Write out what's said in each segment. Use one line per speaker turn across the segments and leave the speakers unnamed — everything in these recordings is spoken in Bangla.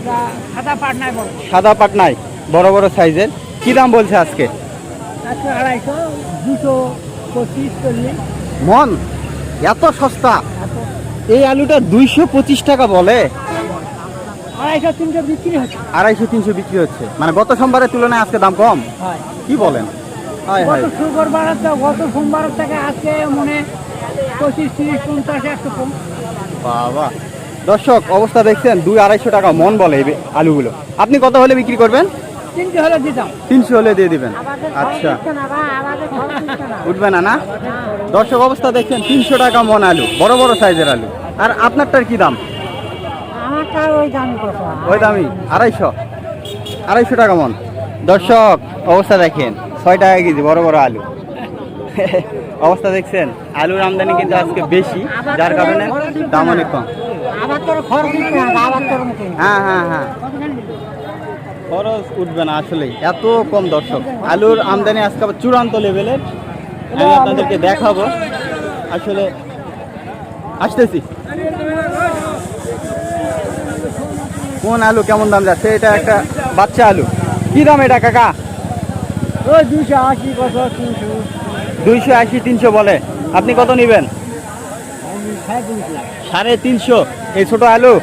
সাদা পাটনায় বড়।
সাদা পাটনায় বড় বড় সাইজের। কি দাম বলছে আজকে?
আজকে 250, 225, 40।
মন এত সস্তা? এই আলুটা 225 টাকা বলে।
250, 300 বিক্রি হচ্ছে।
250, 300 বিক্রি হচ্ছে, মানে গত সোমবারের তুলনায় আজকে দাম কম।
হয়।
কি বলেন?
গত শুক্রবার গত সোমবার থেকে আজকে মনে 25, 30, 50, 100 কম।
বাবা, দর্শক অবস্থা দেখছেন, 200-250 টাকা মন বলে এই আলুগুলো। আপনি কত হলে বিক্রি করবেন?
300 হলে দিতাম।
300 হলে দিয়ে দিবেন। আচ্ছা, উঠবে না? না দর্শক অবস্থা দেখছেন, 300 টাকা মন আলু, বড় বড় সাইজের আলু। আর আপনারটার কি দাম?
আমারটা ওই দামই কত?
ওই দামই 250 টাকা মন। দর্শক অবস্থা দেখেন, 6 টাকা কেজি বড় বড় আলু। অবস্থা দেখছেন, আলুর আমদানি কিন্তু আজকে বেশি, যার কারণে দাম অনেক কম। হ্যাঁ হ্যাঁ হ্যাঁ, খরচ উঠবে না আসলেই, এত কম। দর্শক আলুর আমদানি আজকে আবার চূড়ান্ত লেভেলের, আমি আপনাদেরকে দেখাবো। আসলে আসতেছি, কোন আলু কেমন দাম যাচ্ছে। এটা একটা বাচ্চা আলু। কি দাম এটা কাকা?
ওই 280, কত 300।
280, 300 বলে। আপনি কত নেবেন? 350। এই ছোট আলু?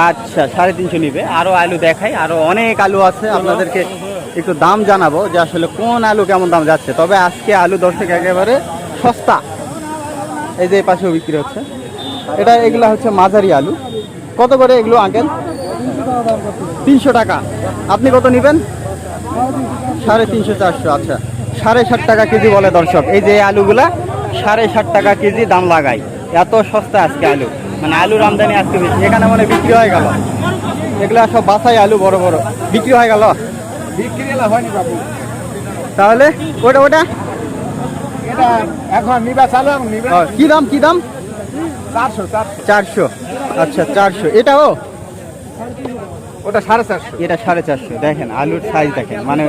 আচ্ছা, 350 নিবে। আরো আলু দেখাই, আরো অনেক আলু আছে, আপনাদেরকে একটু দাম জানাবো যে আসলে কোন আলু কেমন দাম যাচ্ছে। তবে আজকে আলু দর্শক একেবারে সস্তা। এই যে পাশেও বিক্রি হচ্ছে, এগুলা হচ্ছে মাঝারি আলু। কত করে এগুলো আঙ্কেল? 300 টাকা। আপনি কত নেবেন? 350, 400। আচ্ছা, 60 টাকা কেজি বলে দর্শক। এই যে আলুগুলা 60 টাকা কেজি দাম লাগাই, এত সস্তা আজকে আলু। মানে আলুর আমদানি আজকে বেশি। এখানে মানে বিক্রি হয়ে গেল, এগুলা সব বাছাই আলু, বড় বড় বিক্রি হয়ে গেল।
বিক্রি হয়নি বাবু।
তাহলে ওটা
এটা এখন নিবা চালু, নিবা।
কি দাম? কি দাম?
400।
400। আচ্ছা, 400। এটাও?
ওটা 450।
এটা 450। দেখেন আলুর সাইজ দেখেন, মানে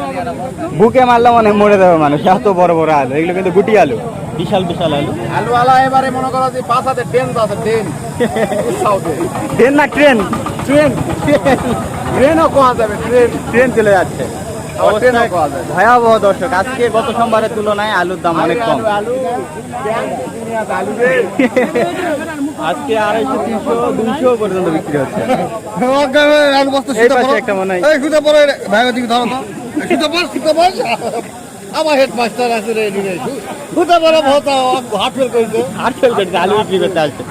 বুকে মারলে মানে মরে যাবে মানুষ, এত বড় বড় আলু। এগুলো কিন্তু গুটি আলু, বিশাল বিশাল আলু।
আলুওয়ালা এবারে মনে করো যে 5 হাতে ট্রেন আছে, ট্রেন।
ট্রেন না ট্রেন?
ট্রেনও কোয়া যাবে,
ট্রেন চলে যাচ্ছে। ভয়াবহ দর্শক, আজকে গত সোমবারের তুলনায় আলুর দাম অনেক কম। আজকে 250, 300, 200 পর্যন্ত বিক্রি হচ্ছে। এই পাশে একটা মনে হয়
আমার হেডমাস্টার আছে রে, খুদা বড় বহুত হাট ফেল করেছে।
আলু বিক্রি করতে আসছে।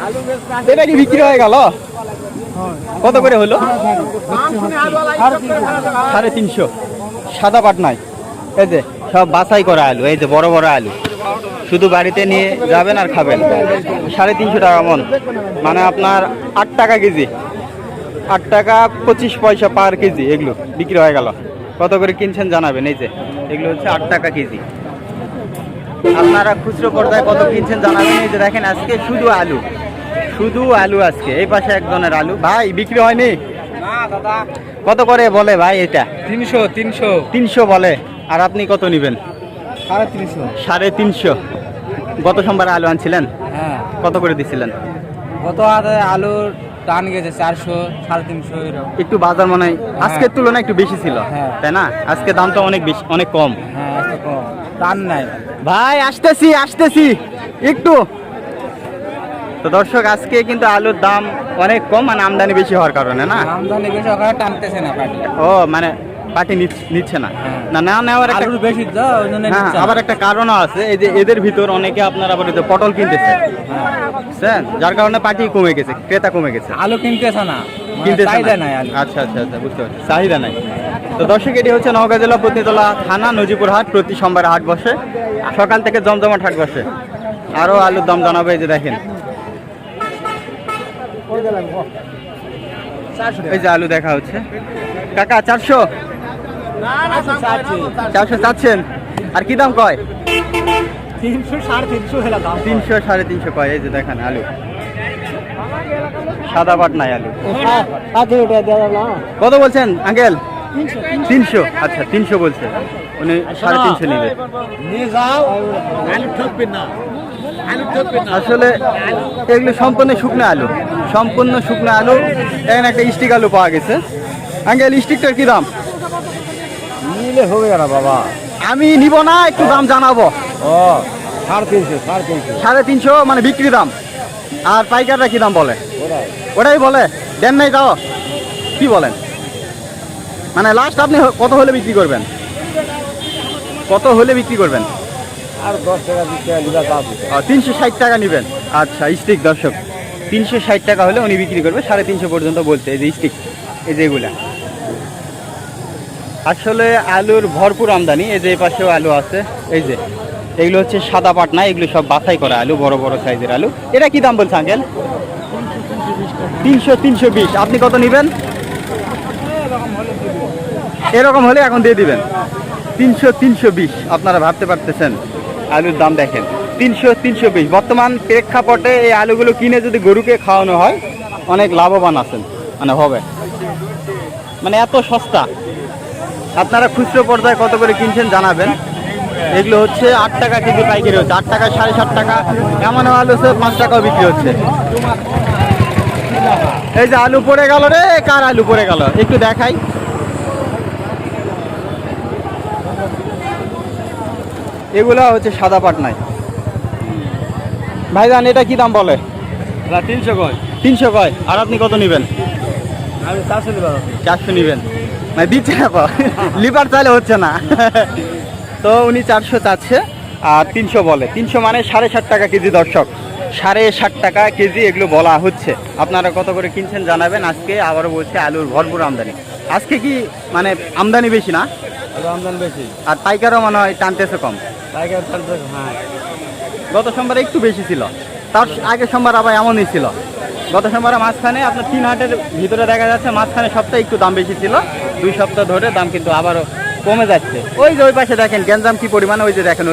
এটা কি বিক্রি হয়ে গেল? কত করে হলো? 350। সাদা পাটনায় এই যে সব বাছাই করা আলু, এই যে বড় বড় আলু, শুধু বাড়িতে নিয়ে যাবেন আর খাবেন। 350 টাকা মন, মানে আপনার 8 টাকা কেজি, 8 টাকা 25 পয়সা পার কেজি। এগুলো বিক্রি হয়ে গেল। কত করে কিনছেন জানাবেন। এই যে এগুলো হচ্ছে 8 টাকা কেজি। আপনারা খুচরো পর্দায় কত কিনছেন জানাবেন। এই যে দেখেন আজকে শুধু আলু, শুধু আলু আজকে। এই পাশে একজনের আলু। ভাই বিক্রি হয়নি? কত করে বলে ভাই এটা? 300 বলে। আর আপনি কত নেবেন? 350। গত সোমবারে আলু আনছিলেন?
হ্যাঁ।
কত করে দিছিলেন?
গত হাতে আলুর টান গেছে 400, 350 এরকম।
একটু বাজার মনে হয় আজকের তুলনায় একটু বেশি ছিল,
হ্যাঁ।
তাই না? আজকে দামটা অনেক বেশি, অনেক কম।
হ্যাঁ, এত কম টান নাই।
ভাই আসতেছি একটু। তো দর্শক আজকে কিন্তু আলুর দাম অনেক কম, মানে আমদানি বেশি হওয়ার কারণে না?
আমদানি বেশি ওখানে টানতেছে না পাটি।
ও মানে পার্টি নিচ্ছে না?
হ্যাঁ।
না নেওয়ার একটা
আলুর বেশি তো ওই জন্য
হ্যাঁ,
নিচ্ছে না।
আবার একটা কারণও আছে। এই যে এদের ভিতর অনেকে আপনার আবার পটল কিনতেছে, বুঝছেন? যার কারণে পার্টি কমে গেছে, ক্রেতা কমে গেছে।
আলু কিনতেছে না,
কিনতেছে
চাহিদা
না।
নাই আলু।
আচ্ছা, বুঝতে পারছি, চাহিদা নাই। তো দর্শক এটি হচ্ছে নওগাঁ জেলা পত্নীতলা থানা নজিপুর হাট। প্রতি সোমবার হাট বসে, সকাল থেকে জমজমাট হাট বসে। আরো আলুর দাম জানাবে। এই যে দেখেন, এই যে আলু দেখা হচ্ছে। কাকা 400 চাচ্ছেন? আর কি দাম কয়?
300, 350
300, 350 কয়। এই যে দেখেন আলু, সাদা পাটনায় আলু। কত বলছেন আঙ্কেল? 300। আচ্ছা, 300 বলছে উনি, 350 নিবে।
নিয়ে যাও, আলু ঠকবেন না, আলু ঠকবেন না।
আসলে এগুলো সম্পূর্ণ শুকনো আলু, সম্পূর্ণ শুকনো আলু। এখানে একটা স্টিক আলু পাওয়া গেছে, আঙ্কেল স্টিকটার কি দাম?
নিলে হবে না বাবা।
আমি নিব না, একটু দাম জানাবো।
ও 350, 350।
350 মানে বিক্রি দাম। আর পাইকাররা কি দাম বলে?
ওরাই
ওটাই বলে, দেন নাই তাও কি বলেন? মানে লাস্ট আপনি কত হলে বিক্রি করবেন? কত হলে বিক্রি করবেন?
আর 10 টাকা 20 টাকা লিটার দাম আছে।
360 টাকা নেবেন। আচ্ছা, স্টিক দর্শক 360 টাকা হলে উনি বিক্রি করবে, 350 পর্যন্ত বলছে। এই যে স্টিক, এই যে এগুলা আসলে আলুর ভরপুর আমদানি। এই যে এই পাশেও আলু আছে, এই যে এগুলো হচ্ছে সাদা পাটনা, এগুলো সব বাছাই করা আলু, বড় বড় সাইজের আলু। এটা কি দাম বলছে আঙ্কেল? 300, 320। আপনি কত নেবেন? এরকম হলে এখন দিয়ে দিবেন 300, 320। আপনারা ভাবতে পারতেছেন আলুর দাম দেখেন, 300, 320। বর্তমান প্রেক্ষাপটে এই আলুগুলো কিনে যদি গরুকে খাওয়ানো হয় অনেক লাভবান আছেন, মানে হবে, মানে এত সস্তা। আপনারা খুচরো পর্যায়ে কত করে কিনছেন জানাবেন। এগুলো হচ্ছে 8 টাকা কেজি পাইকারি হচ্ছে, 8 টাকা, 7.5 টাকা, এমন আলু হচ্ছে 5 টাকাও বিক্রি হচ্ছে। এই যে আলু পড়ে গেল রে, কার আলু পড়ে গেল একটু দেখাই। এগুলা হচ্ছে সাদা পাটনায়। ভাইজান এটা কি দাম বলে?
300 কয়।
300 কয়। আর আপনি কত নেবেন?
আমি 400 দিব।
400 নেবেন, মানে দিচ্ছে না তো, লিভার চাইলে হচ্ছে না। তো উনি 400 চাচ্ছে আর 300 বলে। 300 মানে 7.5 টাকা কেজি দর্শক, 7.5 টাকা কেজি এগুলো বলা হচ্ছে। আপনারা কত করে কিনছেন জানাবেন। আজকে আবারও বলছে আলুর ভরপুর আমদানি। আজকে কি মানে আমদানি বেশি না?
আলু আমদানি বেশি,
আর পাইকারও মনে হয় টানতেছে কম।
পাইকার টানতে। হ্যাঁ,
গত সোমবারে একটু বেশি ছিল, তার আগের সোমবার আবার এমনই ছিল। গত সোমবারে মাঝখানে আপনার 3 হাটের ভিতরে দেখা যাচ্ছে মাঝখানে সপ্তাহে একটু দাম বেশি ছিল, 2 সপ্তাহ ধরে দাম কিন্তু আবারও কমে যাচ্ছে। ওই যে ওই পাশে দেখেন গ্যাঞ্জাম কি পরিমাণে, ওই যে দেখেন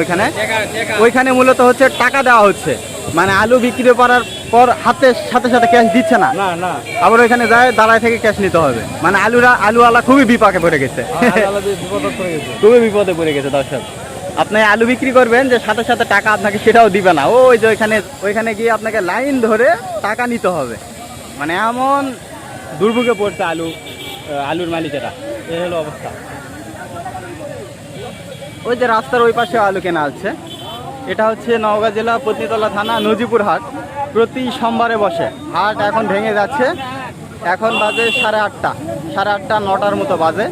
ওইখানে মূলত হচ্ছে টাকা দেওয়া হচ্ছে, মানে আলু বিক্রি করার পর হাতের সাথে সাথে ক্যাশ দিচ্ছে না,
না না,
আবার ওইখানে যায় দাঁড়ায় থেকে ক্যাশ নিতে হবে। মানে আলুওয়ালা খুবই বিপাকে পড়ে গেছে,
আলাদা বিপদ করে গেছে।
খুবই বিপদে পড়ে গেছে দর্শক। আপনি আলু বিক্রি করবেন যে সাথে সাথে টাকা আপনাকে সেটাও দিবে না, ওই যে ওইখানে গিয়ে আপনাকে লাইন ধরে টাকা নিতে হবে। মানে এমন দুর্ভোগে পড়ছে আলুর মালিকেরা, এই হলো অবস্থা। ওই যে রাস্তার ওই পাশে আলু কেনা আছে, এটা হচ্ছে নওগাঁ জেলা পত্নীতলা থানা নজিপুর হাট। প্রতি সোমবারে বসে হাট, এখন ভেঙে যাচ্ছে। এখন বাজে 8:30, 8:30, 9টার মতো বাজে।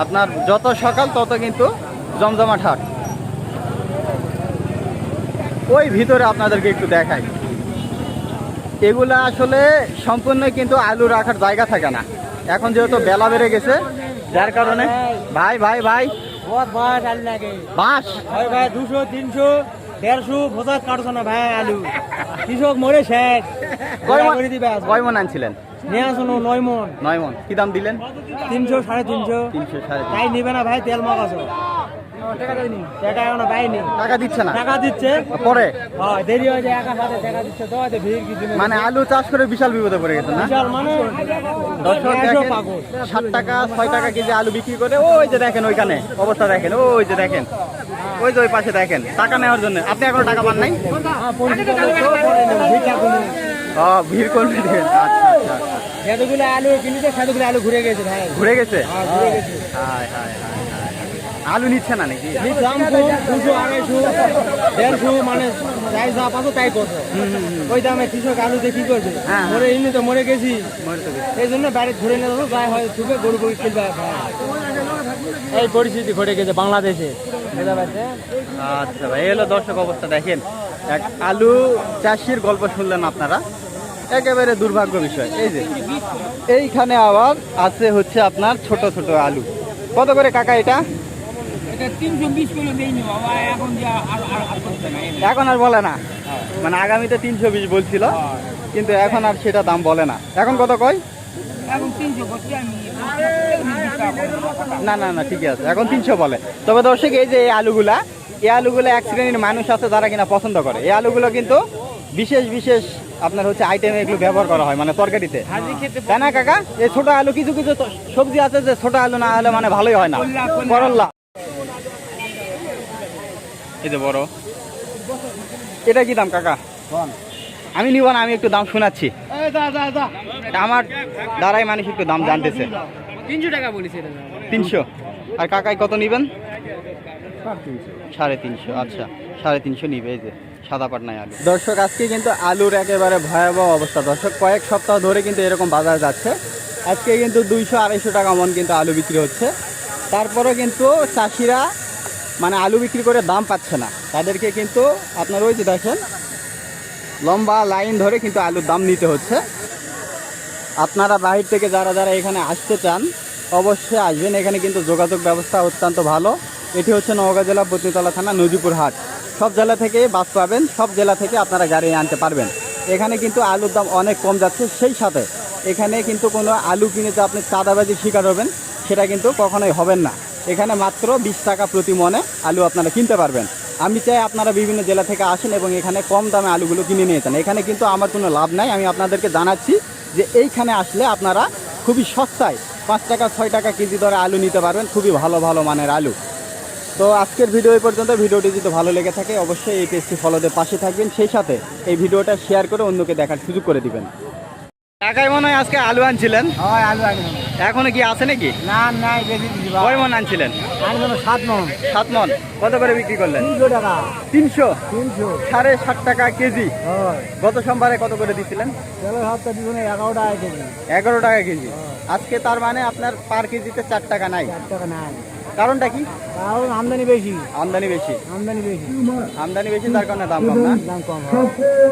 আপনার যত সকাল তত কিন্তু জমজমাট হাট। ওই ভিতরে আপনাদেরকে একটু দেখাই, এগুলা আসলে সম্পূর্ণ কিন্তু আলু রাখার জায়গা থাকে না। এখন যেহেতু বেলা বেড়ে গেছে যার কারণে ভাই ভাই ভাই
বহুত বয়স আলু লাগে
বাঁশ
ভাই ভাই 200, 300, 150 বোঝা কাটছো না ভাই আলু। কৃষক মরে শেষ।
কয় মন আনছিলেন?
নিয়ে আসুন 9 মন।
9 মন। কি দাম দিলেন?
300, 350।
300, 350।
তাই নিবে না ভাই, তেল মাখাছো। টাকা এখনো পাইনি।
টাকা দিচ্ছে না?
টাকা দিচ্ছে
পরে
হয়, দেরি হয়ে যায়, একা সাথে টাকা দিচ্ছে তো হয়তো ভিড় কিছু নেই।
মানে আলু চাষ করে বিশাল বিপদে পড়ে গেছে না?
বিশাল মানে
দর্শক দেখেন, 7 টাকা 6 টাকা কেজি আলু বিক্রি করে। ওই যে দেখেন ওইখানে অবস্থা দেখেন, ওই যে দেখেন, ওই যে ওই পাশে দেখেন টাকা নেওয়ার জন্য। আপনি এখনো টাকা পান নাই? ভিড় করবে। আচ্ছা আচ্ছা,
সেগুলো আলু কিনেছে, সেগুলো আলু ঘুরে গেছে ভাই,
ঘুরে গেছে।
ঘুরে গেছে।
হায় হায় হায় হায়। আলু নিচ্ছে না নাকি?
দাম কম, 200, 250, 150, মানে যাই যা পাবো তাই করছো। ওই দামে কৃষক আলু দিয়ে কি করবে?
হ্যাঁ।
মরে এমনি তো মরে গেছি,
মরে তো গেছে।
এই জন্য বাইরে ঘুরে নিয়ে যাবো, যাই হয় ঢুকে গরু গরু কিনবে। এই পরিস্থিতি ঘটে গেছে বাংলাদেশে, বুঝতে পারছেন?
আচ্ছা ভাই, এই হলো দর্শক অবস্থা দেখেন। এক আলু চাষির গল্প শুনলেন আপনারা, একেবারে দুর্ভাগ্য বিষয়। এই যে এইখানে আবার আছে হচ্ছে আপনার ছোট ছোট আলু। কত করে কাকা এটা?
এটা 320 কিলো দেয়নি বাবা, এখন যা
এখন আর বলে না, মানে আগামীতে 320 বলছিল, কিন্তু এখন আর সেটা দাম বলে না। এখন কত কয়?
এখন 300 করছি আমি।
না না না, ঠিকই আছে, এখন 300 বলে। তবে দর্শক এই যে এই আলুগুলা এক শ্রেণীর মানুষ আছে যারা কিনা পছন্দ করে। এই আলুগুলো কিন্তু বিশেষ বিশেষ আপনার হচ্ছে আইটেমে এগুলো ব্যবহার করা হয়, মানে তরকারিতে, তাই না কাকা? এই ছোট আলু, কিছু কিছু সবজি আছে যে ছোট আলু না হলে মানে ভালোই হয় না। করল্লা, এই যে বড়, এটা কি দাম কাকা? আমি নিব না, আমি একটু দাম শোনাচ্ছি। আমার দ্বারাই মানুষ একটু দাম জানতেছে।
300 টাকা বলেছে এটা
300। আর কাকাই কত নেবেন? 350। আচ্ছা 350 নিবে। এই যে সাদা পাটনায় আলু। দর্শক আজকে কিন্তু আলুর একেবারে ভয়াবহ অবস্থা দর্শক, কয়েক সপ্তাহ ধরে কিন্তু এরকম বাজার যাচ্ছে। আজকে কিন্তু 200-250 টাকা মন কিন্তু আলু বিক্রি হচ্ছে। তারপরেও কিন্তু চাষিরা মানে আলু বিক্রি করে দাম পাচ্ছে না, তাদেরকে কিন্তু আপনার ওই যে দেখেন লম্বা লাইন ধরে কিন্তু আলুর দাম নিতে হচ্ছে। আপনারা বাহির থেকে যারা যারা এখানে আসতে চান অবশ্যই আসবেন, এখানে কিন্তু যোগাযোগ ব্যবস্থা অত্যন্ত ভালো। এটি হচ্ছে নওগাঁ জেলা বতনিতলা থানা নজিপুর হাট। সব জেলা থেকে বাস পাবেন, সব জেলা থেকে আপনারা গাড়ি আনতে পারবেন। এখানে কিন্তু আলুর দাম অনেক কম যাচ্ছে, সেই সাথে এখানে কিন্তু কোনো আলু কিনে যে আপনি চাঁদাবাজির শিকার হবেন সেটা কিন্তু কখনোই হবেন না। এখানে মাত্র 20 টাকা প্রতি মনে আলু আপনারা কিনতে পারবেন। আমি চাই আপনারা বিভিন্ন জেলা থেকে আসেন এবং এখানে কম দামে আলুগুলো কিনে নিয়ে যান। এখানে কিন্তু আমার কোনো লাভ নাই, আমি আপনাদেরকে জানাচ্ছি যে এইখানে আসলে আপনারা খুবই সস্তায় 5 টাকা 6 টাকা কেজি দরে আলু নিতে পারবেন, খুবই ভালো ভালো মানের আলু। তো আজকের ভিডিও এই পর্যন্ত। ভিডিওটি যদি ভালো লেগে থাকে অবশ্যই এই পেজটি ফলোদের পাশে থাকবেন, সেই সাথে এই ভিডিওটা শেয়ার করে অন্যকে দেখার সুযোগ করে দিবেন। কাকাই মনে হয় আজকে আলু আনছিলেন,
হয় আলু আনলাম
এখনো কি আছে নাকি?
না নাই বেশি দিছি ভাই
কয় মন আনছিলেন?
আনলাম 7 মন
7 মন। কত করে বিক্রি করলেন?
300 টাকা
300।
300
60.5 টাকা কেজি।
হয়
গত সোমবারে কত করে দিচ্ছিলেন?
চলো সপ্তাহ দিবনে 11 টাকা কেজি
11 টাকা কেজি। আজকে তার মানে আপনার পার কেজিতে 4 টাকা নাই।
4 টাকা নাই,
কারণটা কি?
কারণ আমদানি বেশি
আমদানি বেশি।
আমদানি বেশি
আমদানি বেশি তার কারণে দাম কম না?
দাম কম হয়।